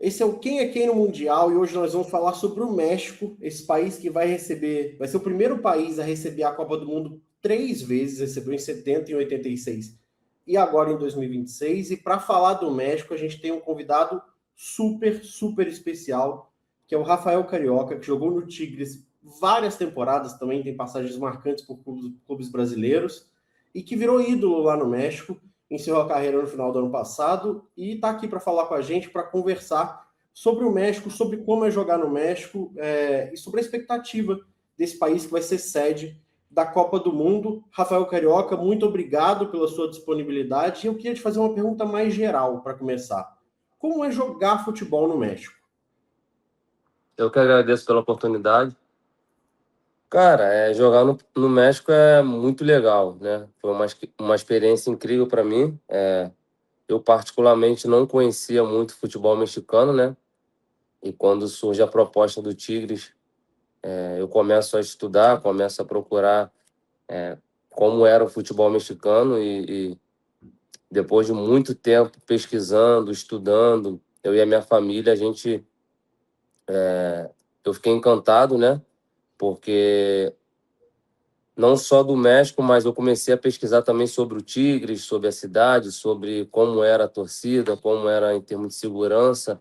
Esse é o Quem é Quem no Mundial e hoje nós vamos falar sobre o México, esse país que vai ser o primeiro país a receber a Copa do Mundo 3 vezes, recebeu em 70 e 86 e agora em 2026. E para falar do México, a gente tem um convidado super, super especial, que é o Rafael Carioca, que jogou no Tigres várias temporadas, também tem passagens marcantes por clubes brasileiros, e que virou ídolo lá no México, encerrou a carreira no final do ano passado e está aqui para falar com a gente, para conversar sobre o México, sobre como é jogar no México e sobre a expectativa desse país que vai ser sede da Copa do Mundo. Rafael Carioca, muito obrigado pela sua disponibilidade. E eu queria te fazer uma pergunta mais geral para começar. Como é jogar futebol no México? Eu que agradeço pela oportunidade. Cara, jogar no México é muito legal, né? Foi uma experiência incrível para mim. Eu, particularmente, não conhecia muito futebol mexicano, né? E quando surge a proposta do Tigres, eu começo a estudar, começo a procurar como era o futebol mexicano e depois de muito tempo pesquisando, estudando, eu e a minha família, eu fiquei encantado, né? Porque não só do México, mas eu comecei a pesquisar também sobre o Tigres, sobre a cidade, sobre como era a torcida, como era em termos de segurança,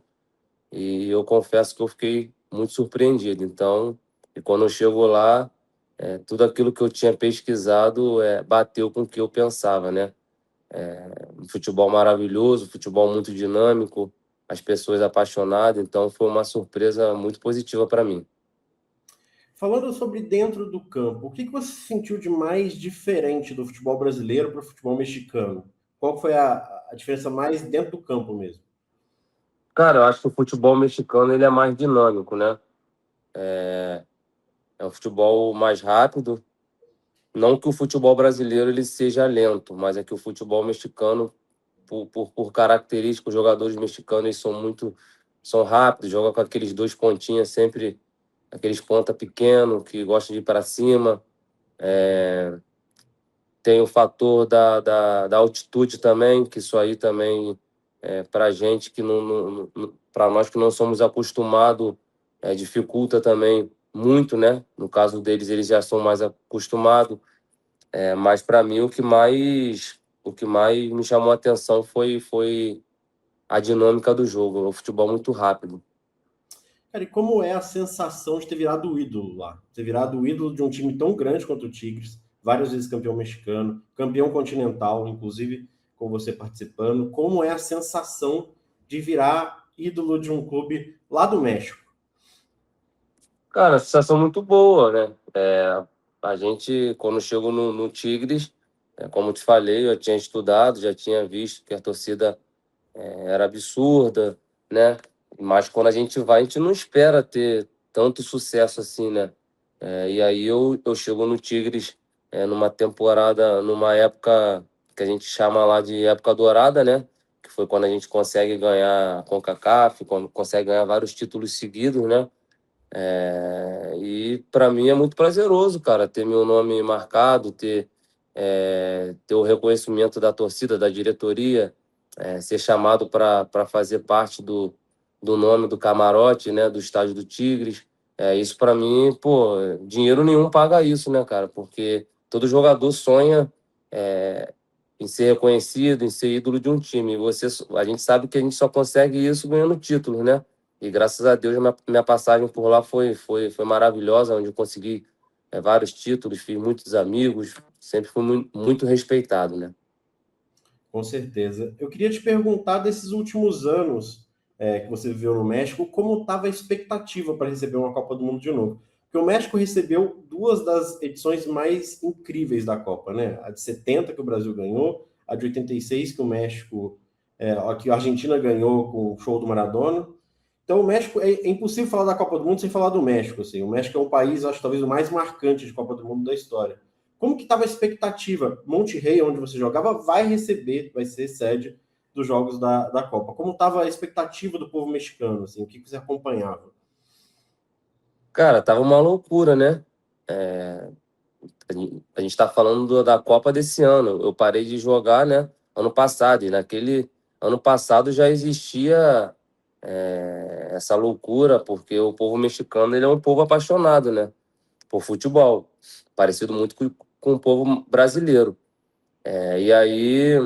e eu confesso que eu fiquei muito surpreendido. Então, e quando eu chego lá, tudo aquilo que eu tinha pesquisado bateu com o que eu pensava, né? Um futebol maravilhoso, futebol muito dinâmico, as pessoas apaixonadas, então foi uma surpresa muito positiva para mim. Falando sobre dentro do campo, o que você sentiu de mais diferente do futebol brasileiro para o futebol mexicano? Qual foi a diferença mais dentro do campo mesmo? Cara, eu acho que o futebol mexicano ele é mais dinâmico, né? É um futebol mais rápido. Não que o futebol brasileiro ele seja lento, mas é que o futebol mexicano, por característica, os jogadores mexicanos eles são rápidos, jogam com aqueles dois pontinhas sempre, aqueles ponta pequeno que gostam de ir para cima. Tem o fator da altitude também, que isso aí também, para gente que para nós que não somos acostumados, dificulta também muito, né? No caso deles, eles já são mais acostumados. Mas para mim o que mais me chamou a atenção foi a dinâmica do jogo, o futebol muito rápido. Cara, e como é a sensação de ter virado o ídolo lá? Ter virado o ídolo de um time tão grande quanto o Tigres, várias vezes campeão mexicano, campeão continental, inclusive com você participando. Como é a sensação de virar ídolo de um clube lá do México? Cara, sensação muito boa, né? A gente, quando chegou no Tigres, como eu te falei, eu tinha estudado, já tinha visto que a torcida era absurda, né? Mas quando a gente vai, a gente não espera ter tanto sucesso assim, né? E aí eu chego no Tigres numa temporada, numa época que a gente chama lá de época dourada, né? Que foi quando a gente consegue ganhar a CONCACAF, quando consegue ganhar vários títulos seguidos, né? E para mim é muito prazeroso, cara, ter meu nome marcado, ter o reconhecimento da torcida, da diretoria, ser chamado para fazer parte do nome do camarote, né, do estádio do Tigres. Isso para mim, pô, dinheiro nenhum paga isso, né, cara? Porque todo jogador sonha em ser reconhecido, em ser ídolo de um time. A gente sabe que a gente só consegue isso ganhando títulos, né? E graças a Deus minha passagem por lá foi maravilhosa, onde eu consegui vários títulos, fiz muitos amigos, sempre fui muito respeitado, né? Com certeza. Eu queria te perguntar desses últimos anos que você viveu no México, como estava a expectativa para receber uma Copa do Mundo de novo? Porque o México recebeu duas das edições mais incríveis da Copa, né? A de 70 que o Brasil ganhou, a de 86 que o México, que a Argentina ganhou com o show do Maradona. Então o México é impossível falar da Copa do Mundo sem falar do México, assim. O México é um país, acho talvez o mais marcante de Copa do Mundo da história. Como que estava a expectativa? Monterrey, onde você jogava, vai ser sede dos jogos da Copa. Como estava a expectativa do povo mexicano? Assim, o que você acompanhava? Cara, tava uma loucura, né? É, a gente tá falando da Copa desse ano. Eu parei de jogar, né? Ano passado. E naquele ano passado já existia essa loucura, porque o povo mexicano ele é um povo apaixonado, né, por futebol, parecido muito com o povo brasileiro. E aí,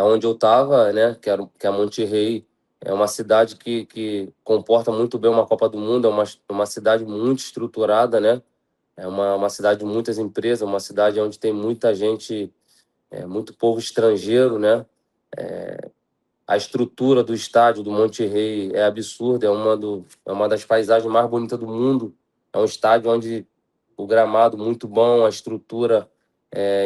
onde eu estava, né, que é Monterrey, é uma cidade que comporta muito bem uma Copa do Mundo, é uma cidade muito estruturada, né, é uma cidade de muitas empresas, uma cidade onde tem muita gente, muito povo estrangeiro, né, a estrutura do estádio do Monterrey é absurda, é uma das paisagens mais bonitas do mundo. É um estádio onde o gramado muito bom, a estrutura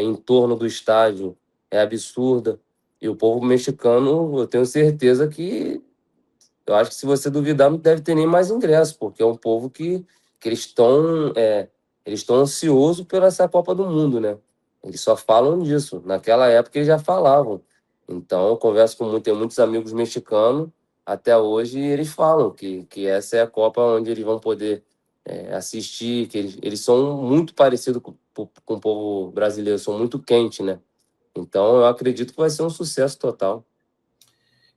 em torno do estádio é absurda. E o povo mexicano, eu tenho certeza que, eu acho que se você duvidar, não deve ter nem mais ingresso, porque é um povo que eles estão ansiosos pela essa Copa do Mundo, né? Eles só falam disso. Naquela época eles já falavam. Então, eu converso tem muitos amigos mexicanos até hoje e eles falam que essa é a Copa onde eles vão poder assistir, que eles são muito parecidos com o povo brasileiro, são muito quentes, né? Então, eu acredito que vai ser um sucesso total.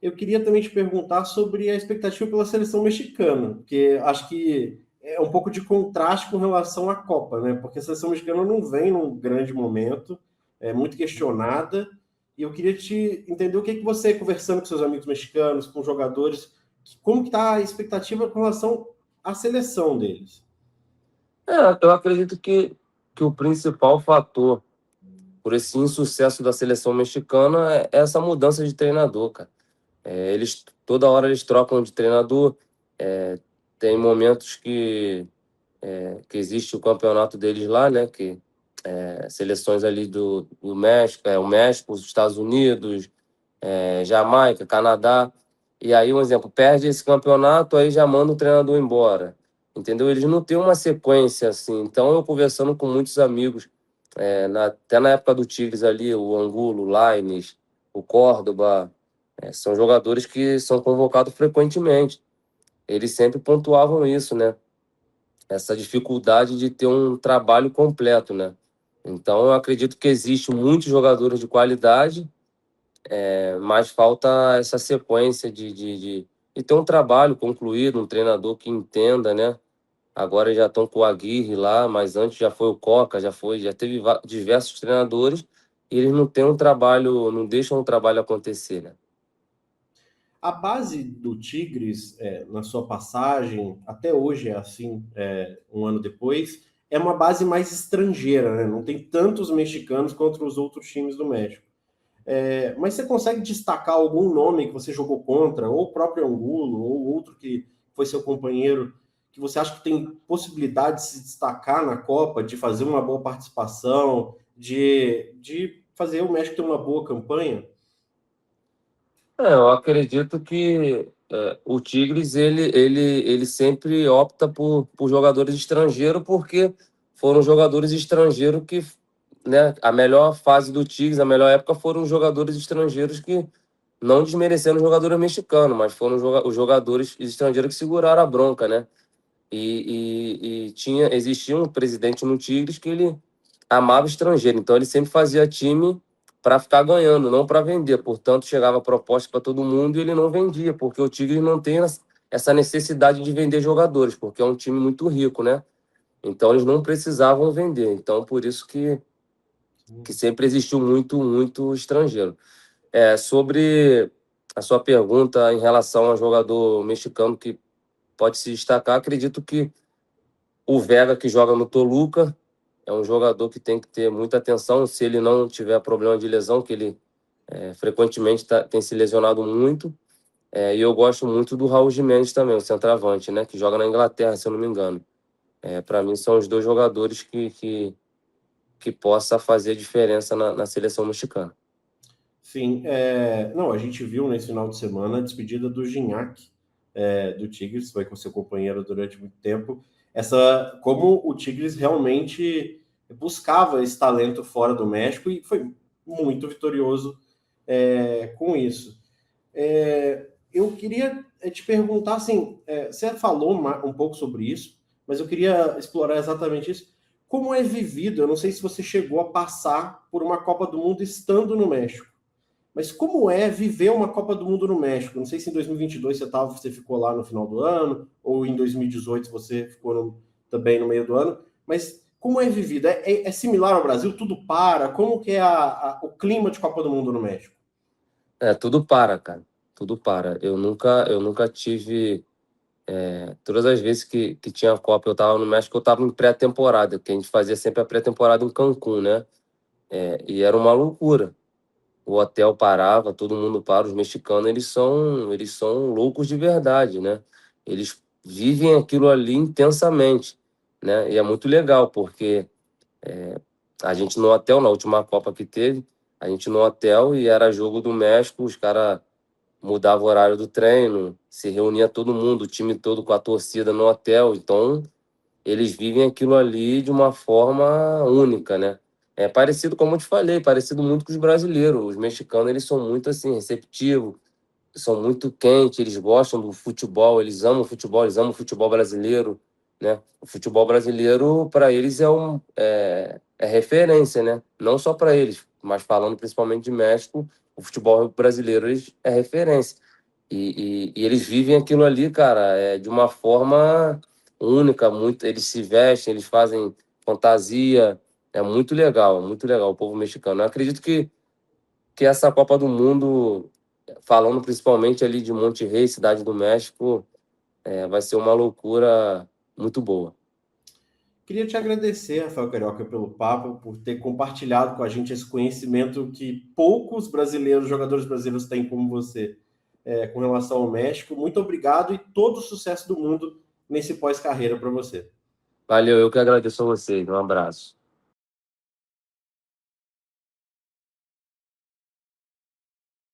Eu queria também te perguntar sobre a expectativa pela seleção mexicana, porque acho que é um pouco de contraste com relação à Copa, né? Porque a seleção mexicana não vem num grande momento, é muito questionada, e eu queria te entender o que você, conversando com seus amigos mexicanos, com jogadores, como que está a expectativa com relação à seleção deles? Eu acredito que o principal fator por esse insucesso da seleção mexicana é essa mudança de treinador, cara. Toda hora eles trocam de treinador, tem momentos que existe o campeonato deles lá, né? Que seleções ali do México, o México, os Estados Unidos, Jamaica, Canadá. E aí, um exemplo, perde esse campeonato, aí já manda o treinador embora. Entendeu? Eles não têm uma sequência assim. Então, eu conversando com muitos amigos, até na época do Tigres ali, o Angulo, o Lainez, o Córdoba, são jogadores que são convocados frequentemente. Eles sempre pontuavam isso, né? Essa dificuldade de ter um trabalho completo, né? Então, eu acredito que existe muitos jogadores de qualidade, mas falta essa sequência de ter um trabalho concluído, um treinador que entenda, né? Agora já estão com o Aguirre lá, mas antes já foi o Coca, já teve diversos treinadores e eles não têm um trabalho, não deixam o trabalho acontecer, né? A base do Tigres, na sua passagem, até hoje é assim, um ano depois, é uma base mais estrangeira, né? Não tem tantos mexicanos contra os outros times do México. Mas você consegue destacar algum nome que você jogou contra, ou o próprio Angulo, ou outro que foi seu companheiro, que você acha que tem possibilidade de se destacar na Copa, de fazer uma boa participação, de fazer o México ter uma boa campanha? Eu acredito que o Tigres ele sempre opta por jogadores estrangeiros porque foram jogadores estrangeiros que, né, a melhor fase do Tigres, a melhor época foram os jogadores estrangeiros que, não desmerecendo os jogadores mexicanos, mas foram os jogadores estrangeiros que seguraram a bronca, né? Existia um presidente no Tigres que ele amava estrangeiro, então ele sempre fazia time para ficar ganhando, não para vender. Portanto, chegava proposta para todo mundo e ele não vendia, porque o Tigres não tem essa necessidade de vender jogadores, porque é um time muito rico, né? Então eles não precisavam vender. Então por isso que sempre existiu muito, muito estrangeiro. Sobre a sua pergunta em relação ao jogador mexicano que pode se destacar, acredito que o Vega, que joga no Toluca, é um jogador que tem que ter muita atenção se ele não tiver problema de lesão, que ele frequentemente tem se lesionado muito. E eu gosto muito do Raul Jimenez também, o centroavante, né, que joga na Inglaterra, se eu não me engano. Para mim, são os dois jogadores que possa fazer diferença na seleção mexicana. Sim, não, a gente viu nesse final de semana a despedida do Gignac, do Tigres, foi com seu companheiro durante muito tempo. Como o Tigres realmente buscava esse talento fora do México e foi muito vitorioso com isso. Eu queria te perguntar, assim, você falou um pouco sobre isso, mas eu queria explorar exatamente isso. Como é vivido? Eu não sei se você chegou a passar por uma Copa do Mundo estando no México. Mas como é viver uma Copa do Mundo no México? Não sei se em 2022 você ficou lá no final do ano, ou em 2018 você ficou também no meio do ano, mas como é vivido? É similar ao Brasil? Tudo para? Como que é o clima de Copa do Mundo no México? Tudo para, cara. Tudo para. Eu nunca tive. Todas as vezes que tinha Copa, eu tava no México, eu tava em pré-temporada, que a gente fazia sempre a pré-temporada em Cancún, né? E era uma loucura. O hotel parava, todo mundo para. Os mexicanos, eles são loucos de verdade, né? Eles vivem aquilo ali intensamente, né? E é muito legal, porque a gente no hotel, na última Copa que teve, a gente no hotel e era jogo do México, os caras mudavam o horário do treino, se reunia todo mundo, o time todo com a torcida no hotel. Então, eles vivem aquilo ali de uma forma única, né? É parecido, como eu te falei, parecido muito com os brasileiros. Os mexicanos, eles são muito assim, receptivos, são muito quentes, eles gostam do futebol, eles amam o futebol brasileiro, né? O futebol brasileiro, para eles, é referência, né? Não só para eles, mas falando principalmente de México, o futebol brasileiro é referência. E eles vivem aquilo ali, cara, de uma forma única, muito, eles se vestem, eles fazem fantasia, é muito legal o povo mexicano. Eu acredito que essa Copa do Mundo, falando principalmente ali de Monterrey, cidade do México, vai ser uma loucura muito boa. Queria te agradecer, Rafael Carioca, pelo papo, por ter compartilhado com a gente esse conhecimento que poucos brasileiros, jogadores brasileiros têm como você, com relação ao México. Muito obrigado e todo o sucesso do mundo nesse pós-carreira para você. Valeu, eu que agradeço a vocês. Um abraço.